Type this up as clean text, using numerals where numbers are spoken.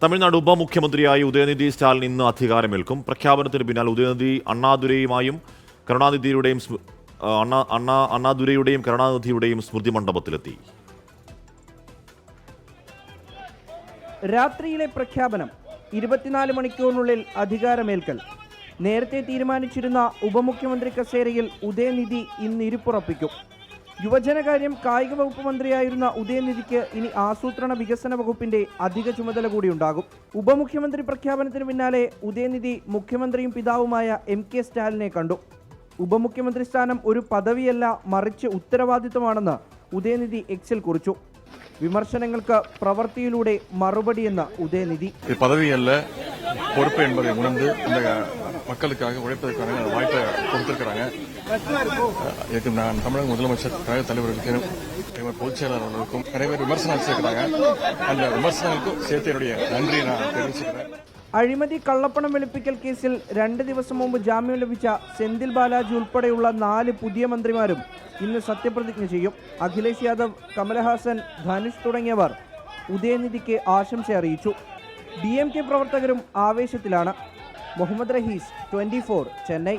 തമിഴ്നാട് ഉപമുഖ്യമന്ത്രിയായി ഉദയനിധി സ്റ്റാലിൻ ഇന്ന് അധികാരമേൽക്കും. പ്രഖ്യാപനത്തിന് പിന്നാലെ ഉദയനിധി അണ്ണാദുരൈയുടെയും കരുണാനിധിയുടെയും സ്മൃതി മണ്ഡപത്തിലെത്തി. രാത്രിയിലെ പ്രഖ്യാപനം, 24 മണിക്കൂറിനുള്ളിൽ അധികാരമേൽക്കൽ. നേരത്തെ തീരുമാനിച്ചിരുന്ന ഉപമുഖ്യമന്ത്രി കസേരയിൽ ഉദയനിധി ഇന്ന് ഇരിപ്പുറപ്പിക്കും. യുവജനകാര്യം കായിക വകുപ്പ് മന്ത്രിയായിരുന്ന ഉദയനിധിക്ക് ഇനി ആസൂത്രണ വികസന വകുപ്പിന്റെ അധിക ചുമതല കൂടിയുണ്ടാകും. ഉപമുഖ്യമന്ത്രി പ്രഖ്യാപനത്തിന് പിന്നാലെ ഉദയനിധി മുഖ്യമന്ത്രിയും പിതാവുമായ MK സ്റ്റാലിനെ കണ്ടു. ഉപമുഖ്യമന്ത്രി സ്ഥാനം ഒരു പദവിയല്ല, മറിച്ച് ഉത്തരവാദിത്തമാണെന്ന് ഉദയനിധി എക്സിൽ കുറിച്ചു. വിമർശനങ്ങൾക്ക് പ്രവൃത്തിയിലൂടെ മറുപടിയെന്ന ഉദയനിധി. பதவியல்ல பொறுப்பு என்பதை உணர்ந்து இந்த மக்களுக்காக உழைப்பதற்கான வாய்ப்பை கொடுத்திருக்கிறாங்க. இதுக்கு நான் தமிழக முதலமைச்சர் கழக தலைவர்களுக்கும் பொதுச் செயலாளர்களுக்கும் நிறைய பேர் விமர்சனம் வச்சிருக்கிறாங்க. அந்த விமர்சனங்களுக்கும் சேர்த்து என்னுடைய நன்றியை நான் தெரிவிச்சுக்கிறேன். അഴിമതി കള്ളപ്പണം വെളുപ്പിക്കൽ കേസിൽ 2 ദിവസം മുമ്പ് ജാമ്യം ലഭിച്ച സെന്തിൽ ബാലാജി ഉൾപ്പെടെയുള്ള 4 പുതിയ മന്ത്രിമാരും ഇന്ന് സത്യപ്രതിജ്ഞ ചെയ്യും. അഖിലേഷ് യാദവ്, കമലഹാസൻ, ധനുഷ് തുടങ്ങിയവർ ഉദയനിധിക്ക് ആശംസ അറിയിച്ചു. DMK പ്രവർത്തകരും ആവേശത്തിലാണ്. മുഹമ്മദ് റഹീസ്, 24, ചെന്നൈ.